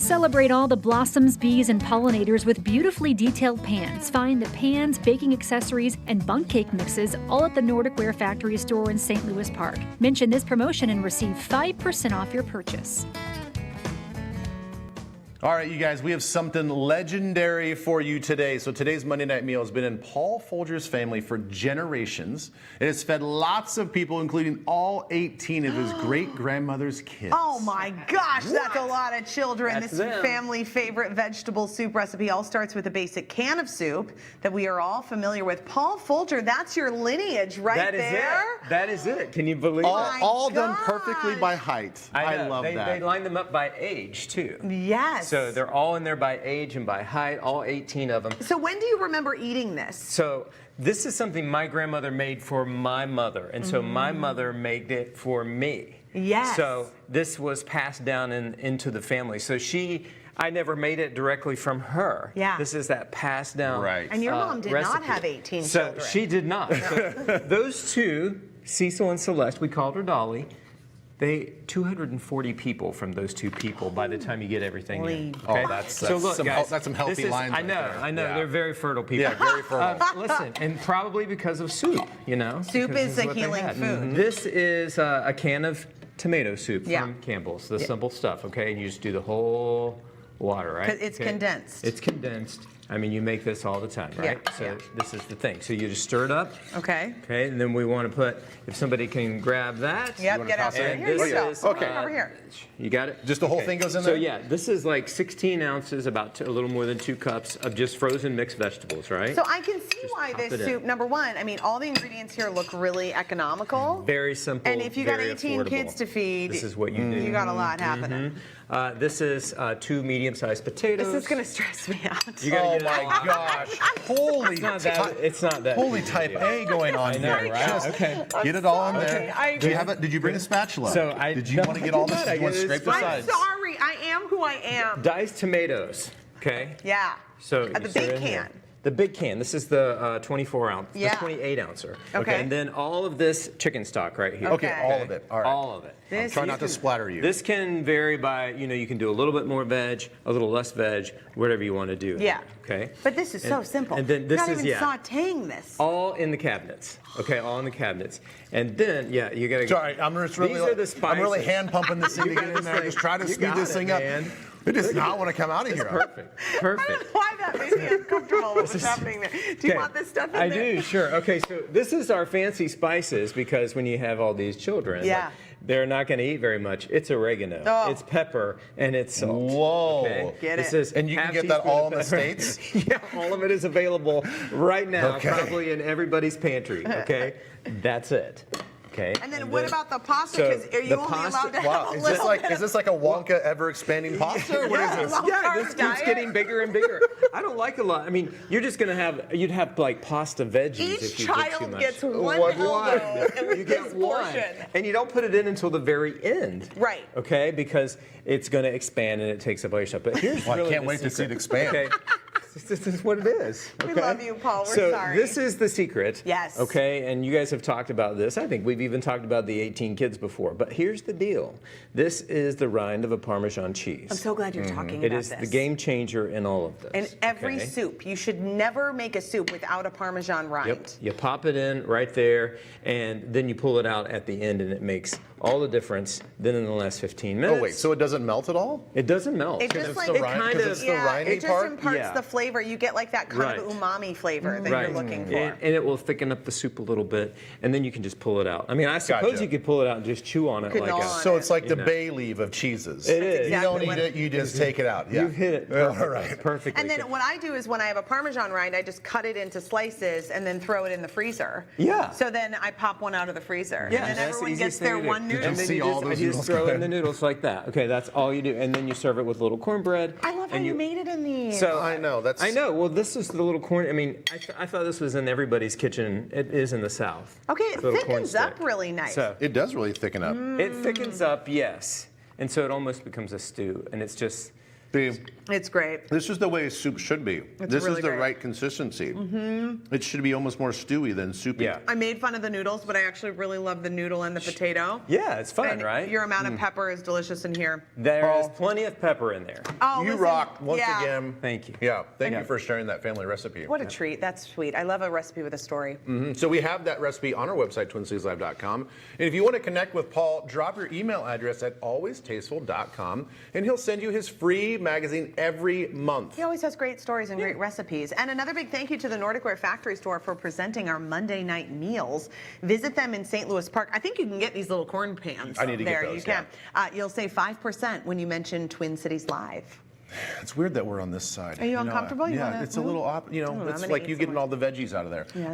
Celebrate all the blossoms, bees, and pollinators with beautifully detailed pans. Find the pans, baking accessories, and bundt cake mixes all at the Noridc Ware Factory store in St. Louis Park. Mention this promotion and receive 5% off your purchase. All right, you guys, we have something legendary for you today. So today's Monday night meal has been in Paul Folger's family for generations. It has fed lots of people, including all 18 of his great-grandmother's kids. Oh my gosh, that's a lot of children. That's this them. family favorite vegetable soup recipe all starts with a basic can of soup that we are all familiar with. Paul Folger, that's your lineage right there. That is it. Can you believe it? All done perfectly by height. I love that. They line them up by age, too. Yes. So they're all in there by age and by height, all 18 of them. So when do you remember eating this? So this is something my grandmother made for my mother, and so my mother made it for me. Yes. So this was passed down into the family. So I never made it directly from her. Yeah. This is that passed down Right. And your mom did recipe. not have 18 so children. She did not. So those two, Cecil and Celeste, we called her Dolly. 240 people from those two people by the time you get everything in. Okay? Oh, that's look, some, guys, that's some healthy this is, lines. I know, right there. I know. Yeah. They're very fertile people. Yeah, very fertile. Listen, and probably because of soup, you know. Soup because is this a what they healing had. food. This is a can of tomato soup Yeah. from Campbell's, the simple stuff, okay? And you just do the whole water, right? 'Cause it's condensed. It's condensed. I mean, you make this all the time, right? Yeah, So yeah. this is the thing. So you just stir it up. Okay. Okay, and then we want to put, if somebody can grab that. Yep, get out there. And Here this you go. is, Okay. Over here. You got it? Just the whole thing goes in there? So yeah, this is like 16 ounces, about a little more than 2 cups of just frozen mixed vegetables, right? So I can see Just why pop this it in. soup, number one, I mean, all the ingredients here look really economical. Very simple. And if you got very 18 affordable. kids to feed, this is what you do. you got a lot happening. This is 2 medium-sized potatoes. This is going to stress me out. You gotta Oh get it all my out. gosh! Holy, It's not that. holy big a type deal. A going on know, here, right? Just Okay. Get it all in sorry. there. Do you have it? Did you bring a spatula? So did you no, want to I get all did this? not. Did you want to I scrape did the this. I'm sides? sorry, I am who I am. Diced tomatoes. Okay. Yeah. So The you stir big in here. can. The big can. This is the 24 ounce, Yeah. the 28 ouncer. Okay. And then all of this chicken stock right here. Okay, Okay. all of it. All right. All of it. I'm trying not to splatter you. This can vary by, you can do a little bit more veg, a little less veg, whatever you want to do. Yeah. Okay. But this is so simple. And then this You're not is even sauteing this. all in the cabinets. Okay, all in the cabinets. And then you gotta. Sorry, I'm just really, These are the spices. I'm really hand pumping this thing to get in there. Just try to You speed got this it, thing up. man. It does not want to come out of here. Perfect. I don't Perfect. know why that made me uncomfortable. What was happening there? Do you Okay. want this stuff in I there? do, sure. Okay, so this is our fancy spices because when you have all these children, Yeah. they're not going to eat very much. It's oregano, Oh. it's pepper, and it's salt. Whoa. Okay? Get This it. is And you can half get that teaspoon all of in the pepper. States? Yeah, all of it is available right now, Okay. probably in everybody's pantry. Okay, that's it. Okay. And then what about the pasta? so Because are you the only pasta- allowed to have Wow, a is little bit this like a Wonka ever expanding pasta? Or what is this? Low Yeah, carb this keeps diet? getting bigger and bigger. I don't like a lot. I mean, you're just gonna you'd have like pasta veggies Each if you get too child much. gets one One. elbow and You get this one, portion. and you don't put it in until the very end. Right. Okay, because it's going to expand and it takes up all your stuff. But here's Well, I really can't the wait to see it secret. expand. Okay. This is what it is. We Okay? love you, Paul. We're so sorry. this is the secret. Yes. Okay, and you guys have talked about this. I think we've even talked about the 18 kids before. But here's the deal. This is the rind of a Parmesan cheese. I'm so glad you're talking It about is this. the game changer in all of this. In every okay? soup, you should never make a soup without a Parmesan rind. Yep. You pop it in right there, and then you pull it out at the end, and it makes all the difference. Then in the last 15 minutes. Oh wait, so it doesn't melt at all? It doesn't melt. It just it's like the rind- kind 'cause of- it's the yeah, rindy it just part? imparts Yeah. the flavor. You get like that kind of Right. umami flavor that Right. you're looking for. And it will thicken up the soup a little bit, and then you can just pull it out. I mean, I suppose Gotcha. you could pull it out and just chew on it Could like gnaw a. on So it's like the know. bay leaf of cheeses. It is. You exactly don't what eat it, you just take it out. Yeah. You hit it. All Perfect. right. Perfectly. And then what I do is when I have a Parmesan rind, I just cut it into slices and then throw it in the freezer. Yeah. So then I pop one out of the freezer. Yeah, And then that's the everyone easiest gets thing their to do. one noodle. And then see you all just, those you noodles just throw go in the noodles like that. Okay, that's all you do. And then you serve it with little cornbread. I love how and you made it in these. So I know, that's- I know. Well, this is the little corn. I mean, I thought this was in everybody's kitchen. It is in the South. Okay, it Little corn thickens up stick. really nice. So It does really thicken up. it thickens up, yes, and so it almost becomes a stew, and it's just It's great. This is the way soup should be. This really is the great. right consistency. It should be almost more stewy than soupy. Yeah. I made fun of the noodles, but I actually really love the noodle and the potato. Yeah, it's fun, And right? your amount of pepper is delicious in here. There's plenty of pepper in there. Oh, You listen, rock once yeah. again. Thank you. Yeah, thank you for sharing that family recipe. What a treat. That's sweet. I love a recipe with a story. So we have that recipe on our website, twincitieslive.com. And if you want to connect with Paul, drop your email address at alwaystasteful.com, and he'll send you his free magazine every month. He always has great stories and great recipes. And another big thank you to the Nordic Ware Factory Store for presenting our Monday night meals. Visit them in St. Louis Park. I think you can get these little corn pans. I need to get there. those, You can. You'll save 5% when you mention Twin Cities Live. It's weird that we're on this side. Are you uncomfortable? You Yeah, wanna it's a move? little, I don't know, I'm it's gonna like eat you getting somewhere. all the veggies out of there. Yeah.